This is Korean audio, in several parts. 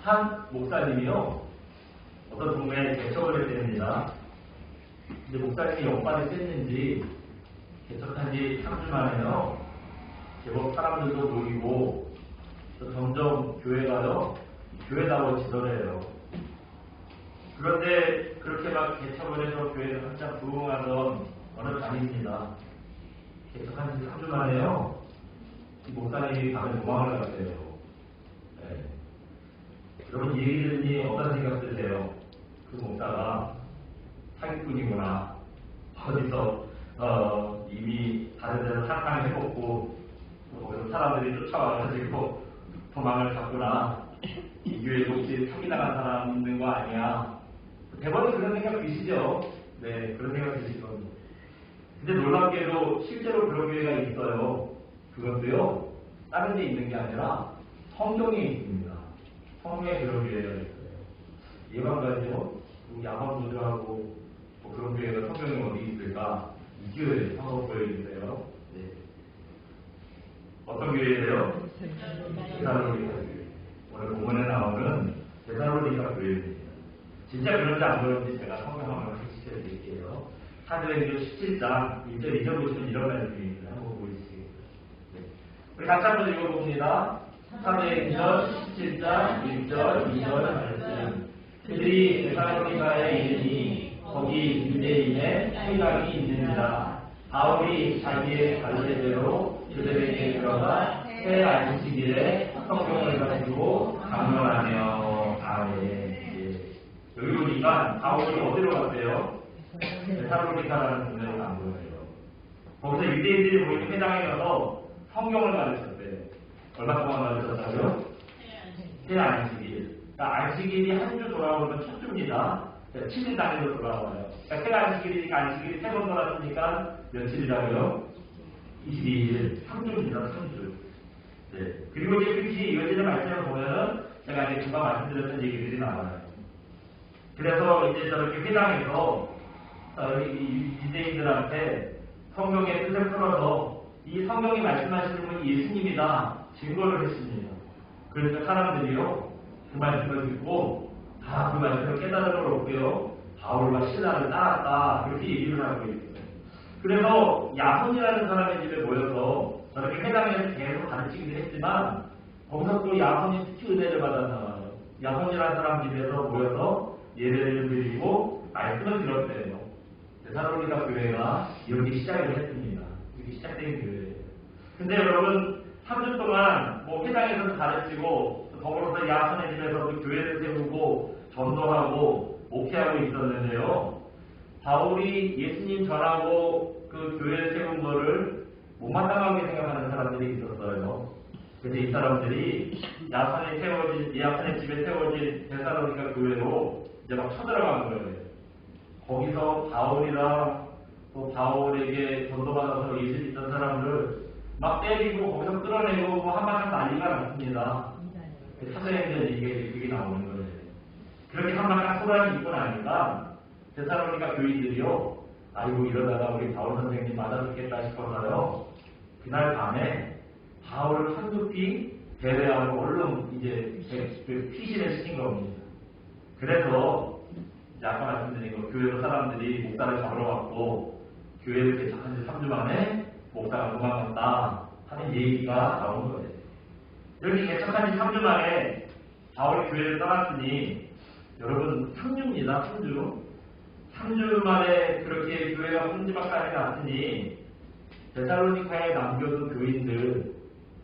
한 목사님이요. 어떤 동네에 개척을 했답니다. 근데 목사님이 영빨이 셌는지 개척한 지 3주 만에요. 제법 사람들도 모이고 점점 교회가요. 교회다워지더래요. 그런데 그렇게 막 개척을 해서 교회를 한참 부흥하던 어느 밤입니다. 개척한 지 3주 만에요. 이 목사님이 밤에 도망을 갔대요. 네. 여러분 이 얘기 들으니 어떤 생각 드세요? 그 목사가 사기꾼이구나. 어디서 이미 다른 데서 사탕해먹고 거기서 사람들이 쫓아와가지고 도망을 갔구나. 이 교회에 혹시 사기당한 사람 있는 거 아니야? 대부분 그런 생각 드시죠? 네, 그런 생각 드실 겁니다. 근데 놀랍게도 실제로 그런 교회가 있어요. 그것도요, 다른 데 있는 게 아니라 성경에 있습니다. 성경에 그런 교회가 있어요. 예방가죠? 야만도들하고 뭐 그런 교회가 성경에 어디 있을까? 이 교회 한번 보여주세요. 네. 어떤 교회예요? 데살로니가 교회. 오늘 본문에 나오는 데살로니가 교회입니다. 진짜 그런지 안 그런지 제가 성경 한번 시켜드릴게요. 사도행전 17장 1절 2절 보시면 이런 말씀입니다. 한번 보여주시겠어요? 네. 우리 같이 한번 읽어봅니다. 사도행전 17장 1절 2절 말씀. 그들이 데살로니가에 이르니 거기 유대인의 회당이 있는지라. 바울이 자기의 관례대로 그들에게 들어가 새 안식일에 성경을 가지고 강론하며 아멘. 여기 보니까 바울이 어디로 갔대요? 데살로니가라는 동네로 간 거예요. 거기서 유대인들이 모인 회당에 가서 성경을 가르쳤대요. 얼마 동안 가르쳤다고요? 새 안식일. 그러니까 안식일이 한 주 돌아오면 첫 주입니다. 7일 단위로 돌아와요. 그러니까 새 안식일이니까 안식일이 세 번 돌았으니까 며칠이라고요? 22일. 3주입니다. 3주. 네. 그리고 이제 끝이 이어지는 말씀을 보면은 제가 이제 금방 말씀드렸던 얘기들이 나와요. 그래서 이제 저렇게 회당에서 유대인들한테 성경의 뜻을 풀어서 이 성경이 말씀하시는 분이 예수님이다 증거를 했습니다. 그러니까 사람들이요 그 말씀을 듣고 다 그 말씀을 깨달음을 얻고요 바울과 신라를 따랐다 그렇게 얘기를 하고 있어요. 그래서 야손이라는 사람의 집에 모여서 저렇게 회당에서 계속 가르치기도 했지만 거기서 또 야손이 특히 은혜를 받았나봐요. 야손이라는 사람 집에서 모여서 예배를 드리고 말씀을 들었대요. 데살로니가 교회가 이렇게 시작을 했습니다. 이렇게 시작된 교회예요. 근데 여러분 3주 동안 뭐 회당에서도 가르치고 더불어서 야손의 집에서도 교회를 세우고 전도하고 목회하고 있었는데요. 바울이 예수님 전하고 그 교회를 세운 거를 못마땅하게 생각하는 사람들이 있었어요. 그래서 이 사람들이 야손의 집에 세워진 데살로니가 교회로 이제 막 쳐들어간 거예요. 거기서 바울이랑 또 바울에게 전도받아서 예수 믿던 사람들 막 때리고 거기서 끌어내고 뭐 한바탕 난리가 났습니다. 사도행전 이게 나오는 거예요. 그렇게 한바탕 소란이 있고 나니까 데살로니가 교인들이요. 아이고 이러다가 우리 바울 선생님 맞아 죽겠다 싶어서요. 그날 밤에 바울을 황급히 배회하고 얼른 이제 피신을 시킨 겁니다. 그래서 이제 아까 말씀드린 거 교회로 사람들이 목사를 잡으러 왔고 교회를 개척한 지 3주 만에 목사가 도망갔다 하는 얘기가 나온 거예요. 이렇게 개척한 지 3주 만에 바울이 교회를 떠났으니 여러분 3주입니다. 3주 만에 그렇게 교회가 혼지박산이 났으니 데살로니카에 남겨둔 교인들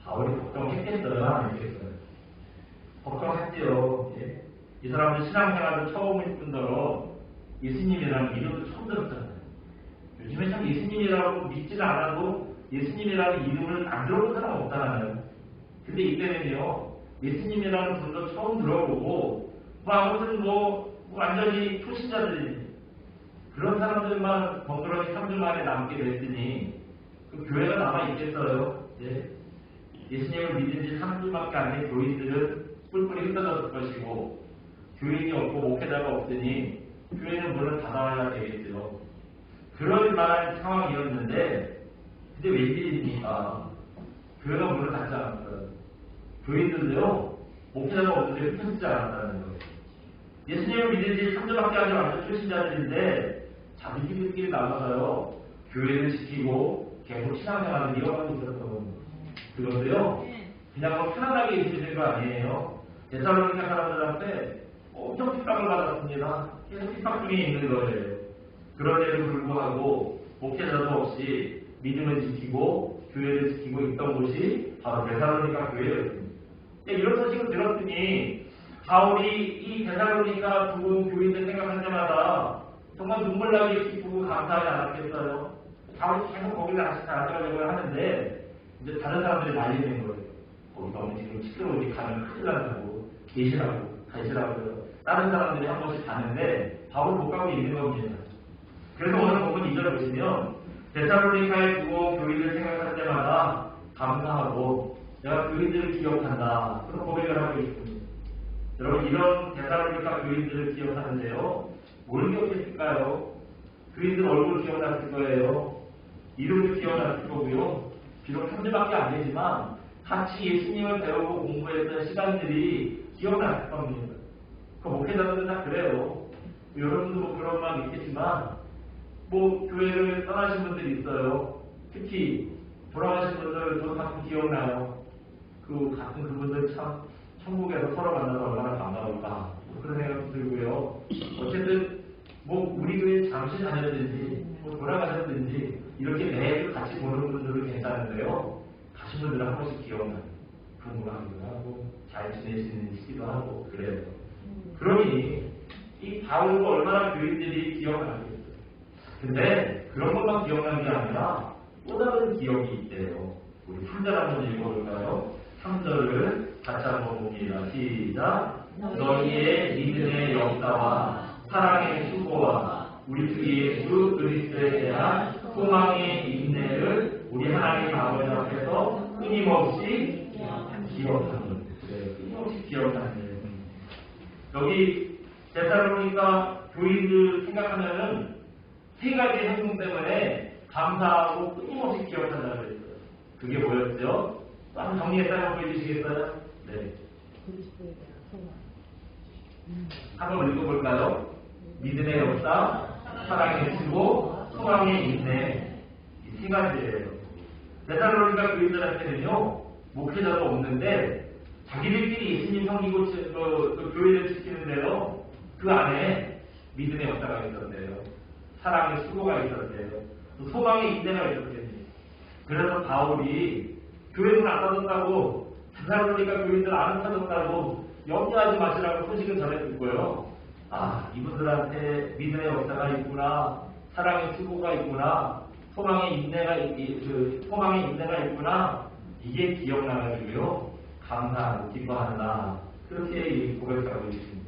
바울이 걱정했겠어요? 안 했겠어요? 걱정했지요. 예. 이 사람들 신앙생활도 처음일 뿐더러 예수님이라는 이름도 처음 들었잖아요. 요즘에 참 예수님이라고 믿지는 않아도 예수님이라는 이름을 안 들어본 사람 없잖아요. 근데 이때는요 예수님이라는 분도 처음 들어보고 뭐 아무튼 뭐 완전히 초신자들이 그런 사람들만 덩그러니 3주 만에 남게 됐으니 그 교회가 남아있겠어요. 예. 예수님을 믿은 지 3주밖에 안 된 교인들은 뿔뿔이 흩어졌을 것이고 교인이 없고 목회자가 없으니 교회는 문을 닫아야 되겠죠. 그럴 만한 상황이었는데 근데 웬일입니까? 교회가 문을 닫지 않았어요. 교인들도요 목회자가 없는데 흩어지지 않았다는 거예요. 예수님을 믿은 지 3주밖에 하지 않은 초신자들인데 자기들끼리 나가서요 교회를 지키고 계속 신앙생활을 이어가고 있었던 겁니다. 그런데요 그냥 뭐 편안하게 있으시는 거 아니에요. 데살로니가 사람들한테 엄청 핍박을 받았습니다. 계속 핍박 중에 있는 거예요. 그런데도 불구하고 목회자도 없이 믿음을 지키고 교회를 지키고 있던 곳이 바로 데살로니가 교회였습니다. 이런 소식을 들었더니 바울이 이 데살로니가 죽은 교인들 생각할 때마다 정말 눈물 나게 기쁘고 감사하지 않았겠어요. 바울이 계속 거기를 다시 가져가려고 하는데 이제 다른 사람들이 말리는 거예요. 거기 너무 지금 시끄러우니 가면 큰일 난다고 가시라고요. 다른 사람들이 한 번씩 가는데 바울 못 가고 있는 겁니다. 그래서 오늘 본문 2절 보시면 데살로니가에 두고 교인을 생각할 때마다 감사하고 내가 교인들을 기억한다. 그런 고백을 하고 있습니다. 여러분 이런 데살로니가 교인들을 기억하는데요. 뭘 기억했을까요? 교인들 얼굴 기억났을 거예요. 이름도 기억났을 거고요. 비록 3주밖에 안 되지만 같이 예수님을 배우고 공부했던 시간들이 기억났을 겁니다. 그 목회자들은 다 그래요. 여러분도 뭐 그런 마음 있겠지만 뭐 교회를 떠나신 분들이 있어요. 특히 돌아가신 분들 저도 가끔 기억나요. 가끔 그분들 참 천국에서 서로 만나서 얼마나 반가울까 그런 생각도 들고요. 어쨌든 뭐 우리 교회 잠시 다녔든지 뭐 돌아가셨든지 이렇게 매일 같이 보는 분들은 괜찮은데요. 가신 분들은 한 번씩 기억나요. 궁금하기도 하고 잘 지내시는지도 하고 그래요. 그러니 이 바울도 얼마나 교인들이 기억나겠어요. 근데 그런 것만 기억나는 게 아니라 또 다른 기억이 있대요. 우리 3절 한번 읽어볼까요? 3절을 같이 한번 봅니다. 시작. 너희의 믿음의 역사와 사랑의 수고와 우리 주 예수 그리스도에 대한 소망의 인내를 우리 하나님 아버지 앞에서 끊임없이 기억하는. 끊임없이 기억하는. 여기 데살로니가 교인들 생각하면은 세 가지 행동 때문에 감사하고 끊임없이 기억한다고 했어요. 그게 뭐였죠? 한번 정리해서 한번 보여주시겠어요? 네. 한번 읽어볼까요? 믿음의 역사, 사랑의 수고, 소망의 인내. 이 세 가지예요. 데살로니가 교인들한테는요, 목회자도 없는데, 자기들끼리 예수님 섬기고 그 교회를 지키는데요, 그 안에 믿음의 역사가 있었대요. 사랑의 수고가 있었대요. 또 소망의 인내가 있었대요. 그래서 바울이 교회는 안 터졌다고, 데살로니가 교인들 안 터졌다고 염려하지 마시라고 소식을 전해듣고요. 아, 이분들한테 믿음의 역사가 있구나, 사랑의 수고가 있구나, 소망의 인내가 있구나, 이게 기억나가지고요. 감사하고 기뻐한다. 그렇게 고백하고 있습니다.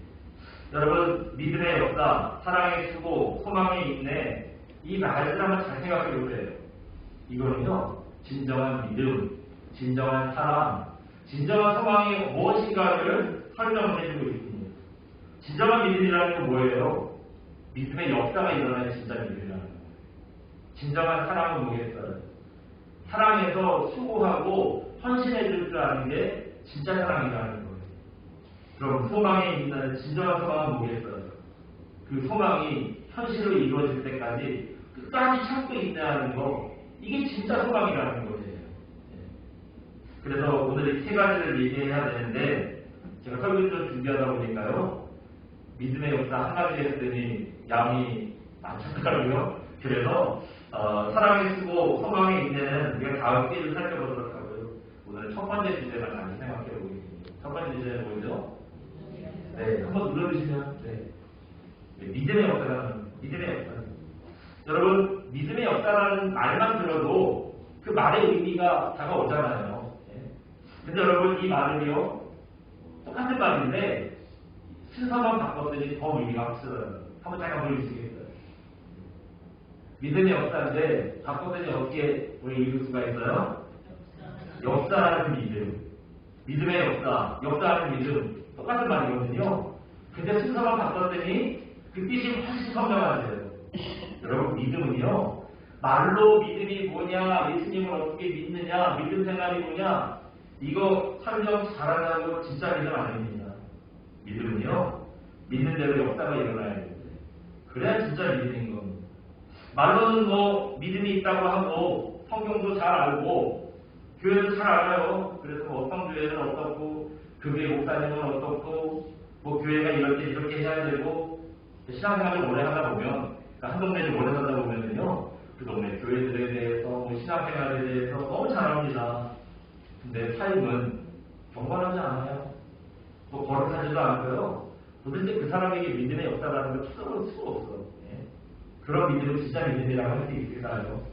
여러분, 믿음의 역사, 사랑의 수고, 소망의 인내, 이 말들 한번 잘 생각해 보세요. 이거는요, 진정한 믿음, 진정한 사랑, 진정한 소망이 무엇인가를 설명을 해주고 있습니다. 진정한 믿음이라는 게 뭐예요? 믿음의 역사가 일어나야 진짜 믿음이라는 거예요. 진정한 사랑은 뭐겠어요? 사랑해서 수고하고 헌신해줄 줄 아는 게 진짜 사랑이라는 거예요. 그럼 소망에 있는 진정한 소망은 뭐겠어요? 그 소망이 현실로 이루어질 때까지 끝까지 참고 있다는 거, 이게 진짜 소망이라는 거예요. 그래서 오늘 이 세 가지를 얘기해야 되는데, 제가 설교를 준비하다 보니까요, 믿음의 역사 한 가지 했더니 양이 많잖아요. 그래서 사랑에 쓰고 소망에 있는 우리가 다음 기회를 살펴보도록 하고요. 오늘 첫 번째 주제만 다시 생각해 보겠습니다. 첫 번째 주제는 뭐죠? 네, 한번 눌러주시면. 네, 믿음의 역사라는 믿음의 역사. 여러분, 믿음의 역사라는 말만 들어도 그 말의 의미가 다가오잖아요. 근데 여러분, 이 말은요, 똑같은 말인데 순서만 바꿨더니 더 의미가 확실해요. 한번 잠깐 보여주시겠어요? 믿음의 역사인데 바꿨더니 어떻게 우리 읽을 수가 있어요? 역사라는 믿음. 믿음의 역사, 역사라는 믿음. 똑같은 말이거든요. 근데 순서만 바꿨더니 그 뜻이 훨씬 선명하세요. 여러분, 믿음은요, 말로 믿음이 뭐냐, 예수님을 어떻게 믿느냐, 믿음 생활이 뭐냐, 이거 설명 잘한다고 진짜 믿음 아닙니다. 믿음은요, 믿는 대로 역사가 일어나야 되는데, 그래야 진짜 믿음인 겁니다. 말로는 뭐 믿음이 있다고 하고 성경도 잘 알고 교회도 잘 알아요. 그래서 뭐 어떤 교회는 어떻고 그 교회 목사님은 어떻고 뭐 교회가 이럴 때 이렇게 해야 되고 신앙생활을 오래 하다 보면 그러니까 한 동네를 오래 살다 보면은요 그 동네 교회들에 대해서 뭐 신앙생활에 대해서 너무 잘 압니다. 근데 삶은 경건하지 않아요. 뭐 거룩하지도 않고요. 도대체 그 사람에게 믿음의 역사라는 걸 찾아볼 수가 없어요. 예. 그런 믿음을 진짜 믿음이라고 할 수 있을까요?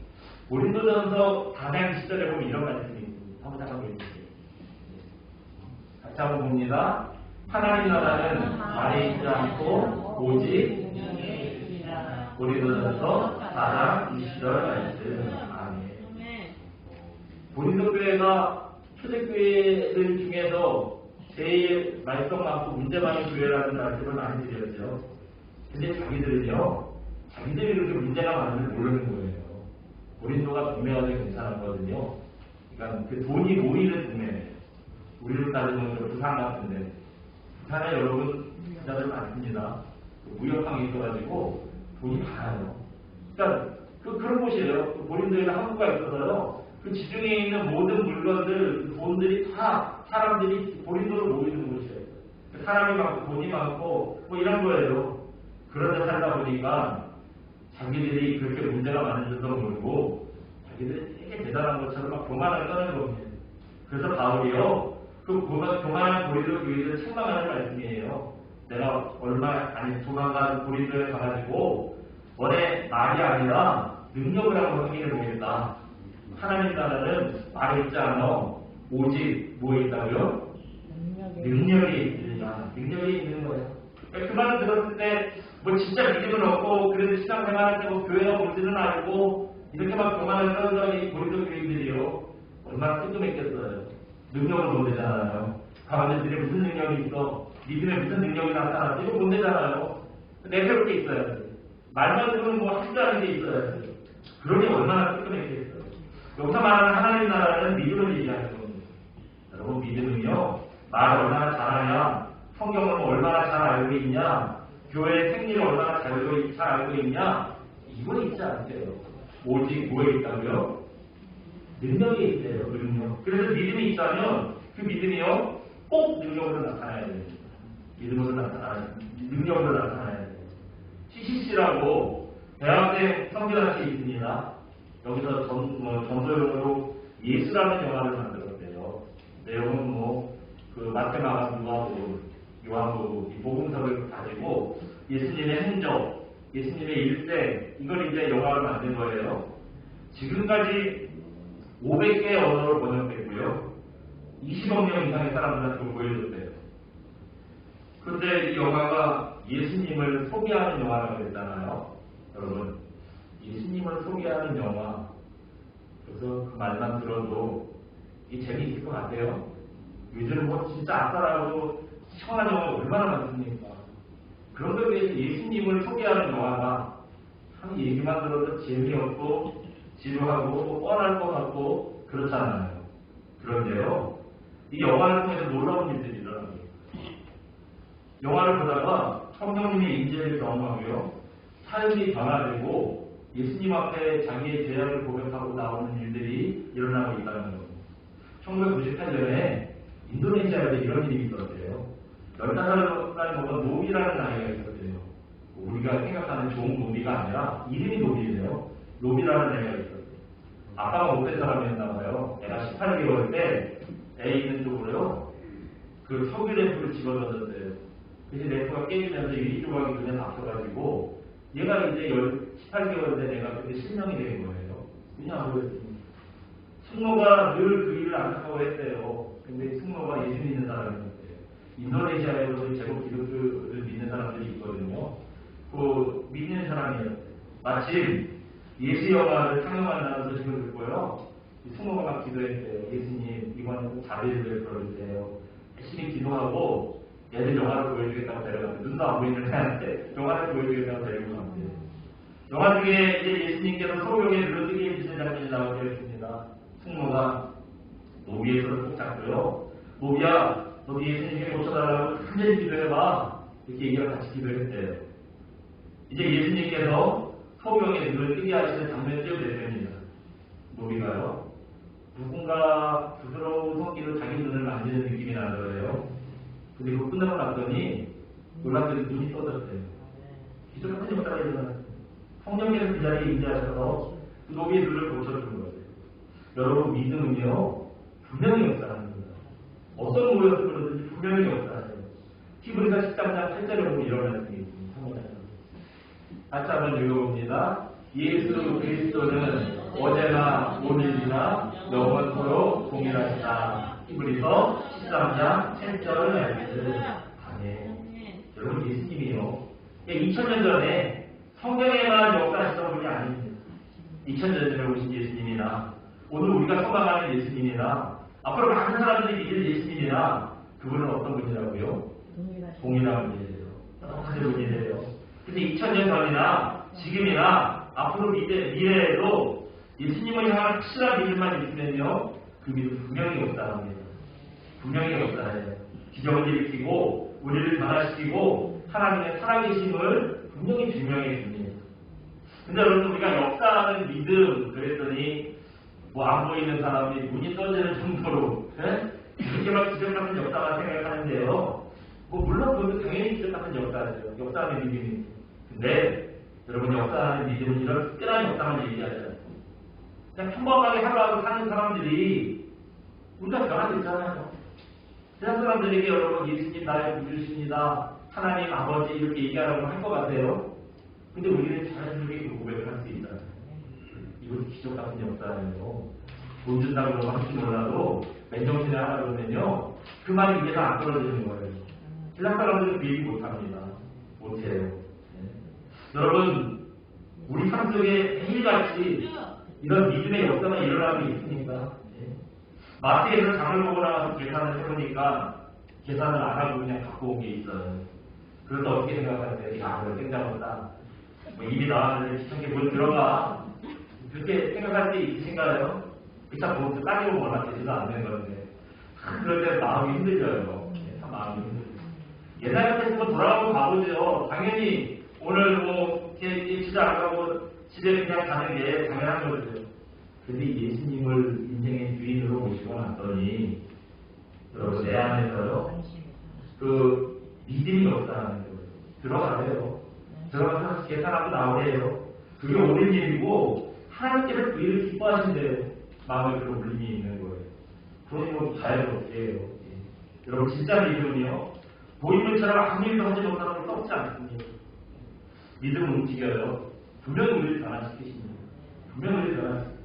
고린도전서 4장 10절에 보면 이런 말씀이 있습니다. 한번 잠깐 보여주세요. 같이 한번 봅니다. 하나님 나라는 말에 있지 않고 오직 고린도전서 4장 20절 말씀. 아멘. 고린도 교회가 초대교회들 중에서 제일 말썽 많고 문제 많은 교회라는 말씀을 많이 드렸죠. 근데 자기들은요, 자기들이 그렇게 문제가 많은지 모르는 거예요. 고린도가 동네가 되게 괜찮았거든요. 그러니까 그 돈이 모이는 동네예요. 우리로 따지면 부산 같은데, 부산에 여러분 부자들 많습니다. 무역항이 있어가지고 돈이 많아요. 그러니까 그런 곳이에요. 고린도에는 항구가 있어서요. 그 지중해에 있는 모든 물건들, 그 돈들이 다 사람들이 고린도로 모이는 곳이에요. 사람이 많고 돈이 많고 뭐 이런 거예요. 그런데 살다 보니까 자기들이 그렇게 문제가 많은 줄도 모르고 자기들이 되게 대단한 것처럼 막 교만을 떠는 겁니다. 그래서 바울이요, 그 교만한 고린도 교회를 책망하는 말씀이에요. 내가 조만간 고린도에 가가지고 너네 말이 아니라 능력을 한번 확인해 보겠다. 하나님 나라는 말에 있지 않아. 오직 뭐에 있다고요? 능력이 있느냐. 능력이 있는 거예요. 그 말을 들었을 때 뭐 진짜 믿음은 없고 그래도 신앙생활할 때 뭐 교회가 뭔지는 알고 이렇게 막 교만을 떨던 이 고린도 교인들이요 얼마나 뜨끔했겠어요. 능력을 못 내잖아요. 가만히들이 무슨 능력이 있어? 믿음에 무슨 능력이 나타나지? 이거 못 내잖아요. 내세울 게 있어야지. 말만 들으면 뭐 하지도 게 있어야지. 그러니 얼마나 뜨끔했겠어요. 여기서 말하는 하나님 나라는 믿음을 얘기하는 겁니다. 여러분 믿음은요, 말을 얼마나 잘하냐, 성경을 얼마나 잘 알고 있냐, 교회의 생리를 얼마나 잘 알고 있냐, 이거 있지 않대요. 오직 뭐에 있다고요? 능력이 있대요. 능력. 그래서 믿음이 있다면 그 믿음이요 꼭 능력으로 나타나야 돼요. 믿음으로 능력으로 나타나야 돼요. CCC라고 대학생 성교단체 있습니다. 여기서 전도용으로 예수라는 영화를 만들었대요. 내용은 그 마태마가 누가복음, 요한복음, 이 복음서를 가지고 예수님의 행적, 예수님의 일생, 이걸 이제 영화를 만든 거예요. 지금까지 500개의 언어로 번역됐고요. 20억 명 이상의 사람들한테 그걸 보여줬대요. 그런데 이 영화가 예수님을 소개하는 영화라고 했잖아요. 여러분, 예수님을 소개하는 영화, 그래서 그 말만 들어도 이 재미있을 것 같아요. 요즘 뭐 진짜 아까라고 시원한 영화가 얼마나 많습니까? 그런 데 비해서 예수님을 소개하는 영화가 참 얘기만 들어도 재미없고 지루하고 뻔할 것 같고 그렇잖아요. 그런데요, 이 영화를 통해서 놀라운 일들이 일어나요. 영화를 보다가 성령님의 인재를 경험하고요, 삶이 변화되고 예수님 앞에 자기의 죄악을 고백하고 나오는 일들이 일어나고 있다는 겁니다. 1998년에 인도네시아에서 이런 일이 있었대요. 15살 먹은 노비라는 아이가 있었대요. 우리가 생각하는 좋은 노비가 아니라 이름이 노비예요. 노비라는 애가 있었대요. 아빠가 못된 사람이었나 봐요. 애가 18개월 때 애 있는 쪽으로요, 그 석유 램프를 집어넣었대요. 그래서 램프가 깨지면서 유리 조각이 눈에 박혀가지고 얘가 이제 18개월 때 내가 그때 실명이 된 거예요. 왜냐하면 승모가 늘 그 일을 안타까워했대요. 근데 승모가 예수 믿는 사람이었대요. 인도네시아에서도 제법 기독교를 믿는 사람들이 있거든요. 그 믿는 사람이었대요. 마침 예수 영화를 상영한다는 소식을 듣고요, 승모가 막 기도했대요. 예수님, 이번에 꼭 자비를 베풀어주세요. 열심히 기도하고 얘들 영화를 보여주겠다고 데려갔는데, 눈도 안 보이는 애한테 영화를 보여주겠다고 데리고 갔는데, 영화 중에 이제 예수님께서 소경에 늘어뜨게 해주신 장면이 나오게 했습니다. 승모가 노비의 손을 꼭 잡고요. 노비야, 너 예수님께 고쳐달라고 간절히 기도해봐. 이렇게 얘기를 같이 기도했대요. 이제 예수님께서 소경의 눈을 뜨게 하시는 장면이 됩니다. 노비가요. 누군가 부드러운 손길로 자기 눈을 만지는 느낌이 나더래요. 근데 그거 끝나고 났더니 놀랍게도 눈이 떠졌대요. 기적 같은 역사가 일어났어요. 성령께서 그 자리에 임재하셔서 그 노비의 눈을 고쳐주는 거예요. 여러분 믿음은요 분명히 역사하는 겁니다. 어떤 모여서 그러든지 분명히 역사하세요. 히브리서 13장 8절에 보면 이런 말씀이 있습니다. 같이 한번 읽어봅니다. 예수 그리스도는 어제나 오늘이나 영원토록 동일하시다. 히브리서 13장 8절 말씀. 아멘. 여러분 예수님이요 2000년 전에 성경에만 역사하시던 분이 아닙니다. 2000년 전에 오신 예수님이나 오늘 우리가 소망하는 예수님이나 앞으로 많은 사람들이 믿을 예수님이나 그분은 어떤 분이라고요? 동일한 분이래요. 똑같은 분이래요. 근데 2000년 전이나 지금이나 앞으로 미래에도 예수님을 향한 확실한 믿음만 있으면요 그 믿음 분명히 역사합니다. 분명히 역사해요. 기적을 일으키고 우리를 변화시키고 하나님의 살아계심을 분명히 증명해 줍니다. 근데 여러분 우리가 역사하는 믿음 그랬더니 뭐 안 보이는 사람이 눈이 떠지는 정도로 이렇게 막 기적 같은 역사가 생각하는데요. 뭐 물론 그것도 당연히 기적 같은 역사죠. 역사하는 믿음이. 근데 여러분 역사하는 믿음은 이런 특별한 역사만 얘기하지 않습니다. 그냥 평범하게 하루하루 사는 사람들이 우리가 변화됐잖아요. 세상 사람들에게 여러분 예수님 나의 구주십니다. 하나님 아버지 이렇게 얘기하라고 할 것 같아요. 근데 우리는 자연스럽게 그 고백을 할 수 있잖아요. 이건 기적 같은 역사예요. 돈 준다고 그러면 할지 몰라도 맨정신에 하라 그러면요 그 말이 입에서 안 떨어지는 거예요. 세상 사람들은 그 얘기 못합니다. 못해요. 네. 여러분 우리 삶 속에 매일같이 이런 믿음의 역사가 일어나고 있으니까 네. 마트에서 장을 보고 나가서 계산을 해보니까 계산을 안 하고 그냥 갖고 온 게 있어요. 그래서 어떻게 생각하세요? 야, 이거 땡잡았다. 뭐 입이 나왔는데 귀찮게 뭘 들어가. 그렇게 생각할 때 있으신가요? 그참 보면 따지고 뭐라 되지도 않는 건데. 그럴 때 마음이 힘들어요. 참 마음이 힘들어요. 옛날 같았으면 돌아가고 가보죠. 당연히 오늘 뭐 집에 안 가고 집에 그냥 가는 게 당연한 거죠. 근데 예수님을 인생의 주인으로 모시고 났더니 여러분 내 안에서요 그 믿음이 역사하는 거예요. 들어가래요. 들어가서 계산하고 나오래요. 그게 옳은 일이고 하나님께서 그 일을 기뻐하신대요. 마음에 그런 울림이 있는 거예요. 그러니 뭐 자연스럽게 해요. 예. 여러분 진짜 믿음은요 보이는처럼 아무 일도 하지 못하는 걸 썩지 않습니다. 믿음은 움직여요. 분명히 우리를 변화시키십니다. 분명히 우리를 변화시킵니다.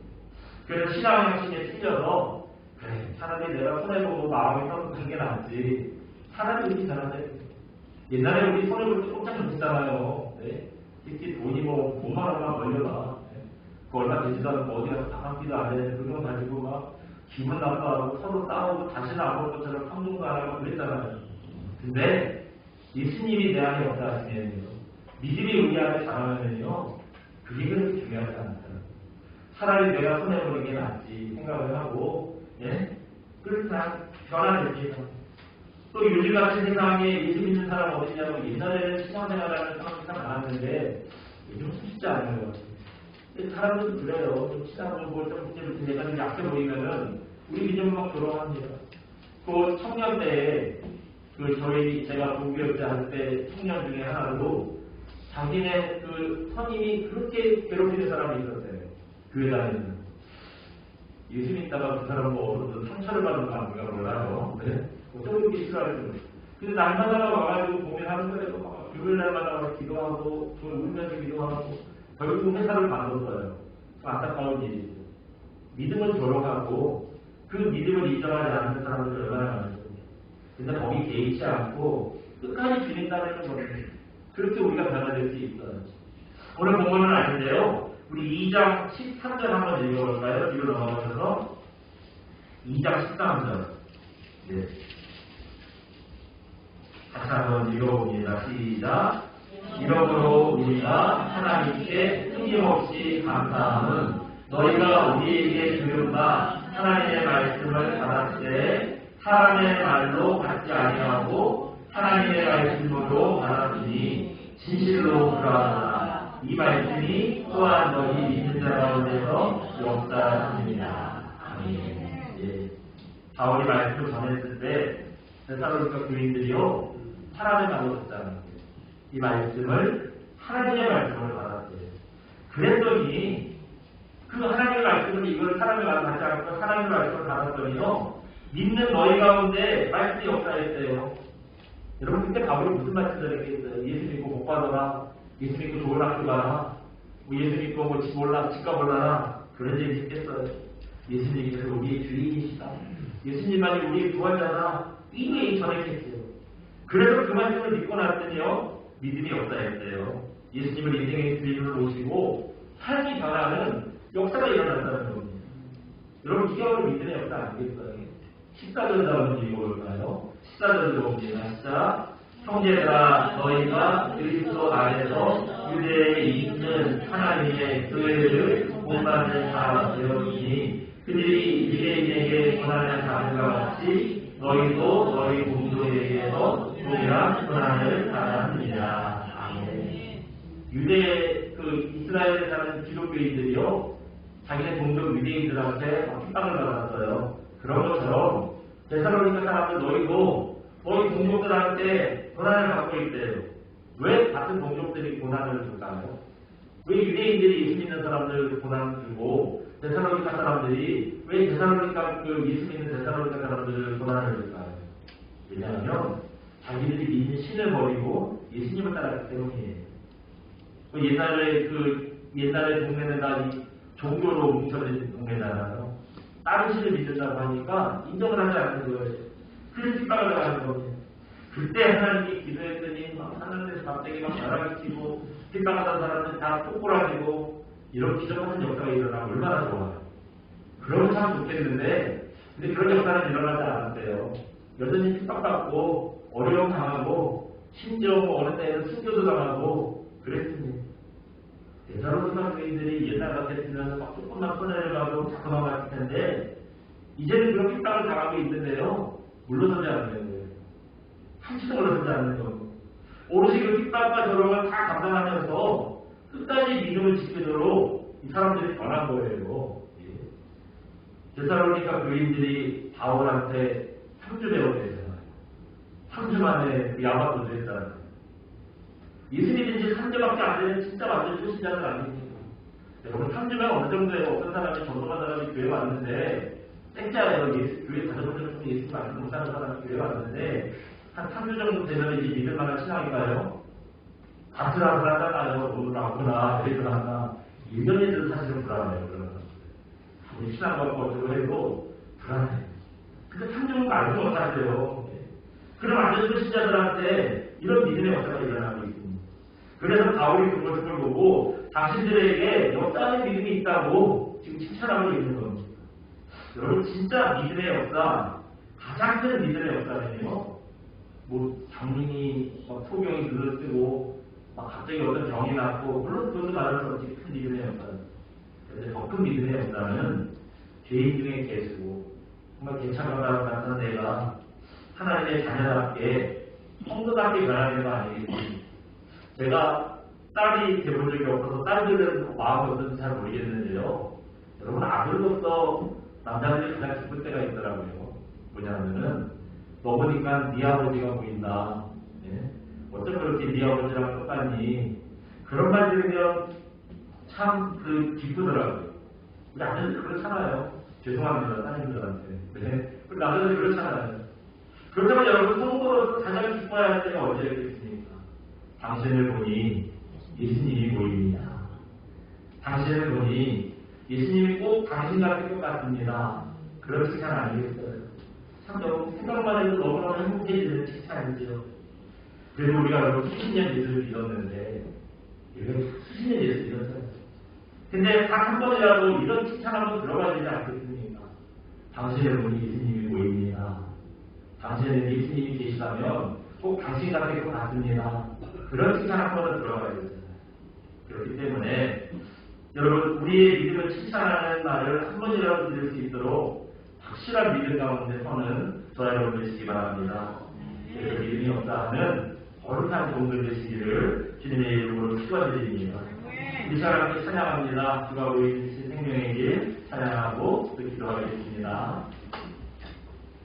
그래서 신앙의 핵심에 틀려서 그래 차라리 내가 손해보고 마음이 성숙한 게 낫지. 차라리 이렇게 변화돼요. 옛날에 우리 손해볼 때 꼼짝 못했잖아요. 네? 특히 돈이 뭐 5만 원만 걸려라. 네? 그 얼마 되지도 않고 어디 가서 담았기도 안 해. 그거 가지고 막 기분 나빠하고 서로 싸우고 다시는 안 볼 것처럼 평등도 안 하고 그랬잖아요. 근데 예수님이 내 안에 역사하시면요 믿음이 우리 안에 자라면요 그게 그렇게 중요하지 않아요. 차라리 내가 손해보는 게 낫지 생각을 하고 예? 그래서 그냥 변화됩니다. 또 요즘 같은 세상에 예수 믿는 사람 어디냐고 옛날에는 신앙생활하는 사람이 참 많았는데 요즘 쉽지 않은 것 같아요. 사람들도 그래요. 신앙을 뭘좀 내가 좀 약해 보이면은 우리 믿음은 막 돌아갑니다. 그 청년 때에 제가 공교육자 할 때 청년 중에 하나로 자기네 그 선임이 그렇게 괴롭히는 사람이 있었어요. 교회 다니는. 예수 믿다가 그 사람 뭐 상처를 받은 사람인가 몰라요. 네? 쪼르기 싫어하는. 근데 날마다 와가지고 고민하는 거예요. 주일날마다 와서 기도하고, 울면서 기도하고, 결국 회사를 만들었어요. 안타까운 일이죠. 믿음을 졸업하고, 그 믿음을 인정하지 않는 사람들 얼마나 많습니다. 근데 거기 개의치 않고, 끝까지 주님 따르는 겁니다. 그렇게 우리가 변화될 수 있어요. 오늘 본문은 아닌데요. 우리 2장 13절 한번 읽어볼까요? 뒤로 넘어가셔서 2장 13절 네. 다시 한번 읽어봅니다. 시작. 이러므로 우리가 하나님께 끊임없이 감사함은 너희가 우리에게 주는 바 하나님의 말씀을 받았을 때 사람의 말로 받지 아니하고 하나님의 말씀으로 받았으니 진실로 그러하노라. 이 말씀이 또한 너희 믿는 자 가운데서 역사합니다. 아멘. 예. 바울이 말씀을 전했을 때 데살로니가 교인들이요 사람의 말로 듣자는 거예요. 이 말씀을 하나님의 말씀을 받았대요. 그랬더니 그 하나님의 말씀을 이걸 사람의 말을 받지 않고 하나님의 말씀을 받았더니요 믿는 너희 가운데 말씀이 역사했대요. 여러분 그때 바울이 무슨 말씀을 전했겠어요? 예수 믿고 복 받아라. 예수 믿고 좋은 학교 가라. 뭐 예수 믿고 뭐 집 올라라. 그런 얘기 했겠어요. 예수님께서 우리의 주인이시다. 예수님만이 우리의 구원자다. 이 얘기 전했겠어요. 그래서 그 말씀을 믿고 났더니요 믿음이 역사했대요. 예수님을 인생의 주인으로 모시고 삶이 변하는 역사가 일어났다는 겁니다. 여러분 이게 바로 믿음의 역사 아니겠어요? 십자전자라는 이유가 뭘까요? 십자전자 옵니다. 십자 형제들아 너희가 그리스도 안에서 유대에 있는 하나님의 교회를 본받는 자 되었으니 그들이 유대인에게 고난을 받는과 같이 너희도 너희 동족에게서 동일한 고난을 받았느니라. 아멘. 유대 이스라엘에 사는 기독교인들이요 자기네 동족 유대인들한테 핍박을 받았어요. 그런 것처럼 데살로니가 사람들 너희도 너희 동족들한테 고난을 받고 있대요. 왜 같은 동족들이 고난을 줄까요? 왜 유대인들이 예수 믿는 사람들 고난을 주고 데살로니가 사람들이 왜 데살로니가 예수 믿는 데살로니가 사람들을 고난을 줄까요? 왜냐하면 자기들이 믿는 신을 버리고 예수님을 따랐기 때문이에요. 옛날에 동네는 다 종교로 뭉쳐진 동네잖아요. 다른 신을 믿는다고 하니까 인정을 하지 않는 거예요. 그래서 핍박을 당하는 겁니다. 그때 하나님이 기도했더니 하늘에서 갑자기 나락이 치고 핍박하던 사람들 다 꼬꾸라지고 이런 기적하는 역사가 일어나면 얼마나 좋아요. 그러면 참 좋겠는데 근데 그런 역사는 일어나지 않았대요. 여전히 핍박받고 어려움 당하고 심지어 어느 때에는 순교도 당하고 그랬습니다. 데살로니가 교인들이 옛날 같았으면 막 조금만 손해를 가도 자꾸만 갔을 텐데 이제는 그런 핍박을 당하고 있는데요. 물러서지 않는 거예요. 한치도 물러서지 않는 거예요. 오롯이 그 핍박과 저롱을 다 감당하면서 끝까지 믿음을 지키도록 이 사람들이 변한 거예요. 데살로니가 교인들이 바울한테 3주 배웠대요. 3주 만에 그 야마도도 했다는 거예요. 예수 믿은 지 3주밖에 안 되는 진짜 완전 초신자들 아닙니까? 여러분 3주면 어느 정도예요? 어떤 사람이 전도한 사람이 교회 왔는데 땡짜예요. 교회 다섯 번 정도 예수 말씀 못 사는 사람이 교회 왔는데 한 3주 정도 되면 이제 믿을 만한 신앙인가요? 아슬아슬하잖아요. 오늘 아프나 내일 하나 1년이든 사실은 불안해요. 우리 신앙 갖고 어쩌고 해도 불안해요. 근데 3주는 알고 못하세요. 그럼 완전 초신자들한테 이런 믿음의 역사가 일어나고 있습니다. 그래서 바울이 그것을 보고 당신들에게 역사하는 믿음이 있다고 지금 칭찬하고 있는 겁니다. 여러분 진짜 믿음의 역사, 가장 큰 믿음의 역사는요. 뭐 장님이 소경이 들어뜨고 막 갑자기 어떤 병이 났고 물론 그것도 말할 수 없이 큰 믿음의 역사입니다. 그런데 더 큰 믿음의 역사는 죄인 중에 계시고 정말 괜찮은 같은 내가 하나님의 자녀답게 성도답게 변하는 거 아니겠습니까? 제가 딸이 돼본 적이 없어서 딸들은 마음이 어떤지 잘 모르겠는데요. 여러분 아들로서 남자들이 가장 기쁠 때가 있더라고요. 뭐냐면은 너 보니까 네 아버지가 보인다. 네? 어쩜 그렇게 네 아버지랑 똑같니? 그런 말 들으면 참 기쁘더라고요. 우리 아들들 그렇잖아요. 죄송합니다. 따님들한테. 네? 우리 남자들 그렇잖아요. 그렇다면 여러분 성도로서 가장 기뻐야 할 때가 언제겠습니까? 당신을 보니 예수님이 보입니다. 당신을 보니 예수님이 꼭 당신 같은 것 같습니다. 그런 칭찬 아니겠어요? 참 여러분 생각만 해도 너무너무 행복해지는 칭찬이죠. 그래도 우리가 여러분 수십 년 예수를 믿었는데 수십 년 예수 믿었잖아요. 근데 딱 한 번이라도 이런 칭찬 한번 들어가야 되지 않겠습니까? 당신을 보니 예수님이 보입니다. 당신은 예수님이 계시다면 꼭 당신 같은 것 같습니다. 그런 칭찬 한 번은 들어가야 되잖아요. 그렇기 때문에 여러분 우리의 믿음을 칭찬하는 말을 한 번이라도 들을 수 있도록 확실한 믿음 가운데 서는 저와 여러분 되시기 바랍니다. 그래서 믿음이 없다 하는 거룩한 종들 되시기를 주님의 이름으로 축원드립니다. 이 시간 함께 찬양합니다. 주가 우리 생명의 길 찬양하고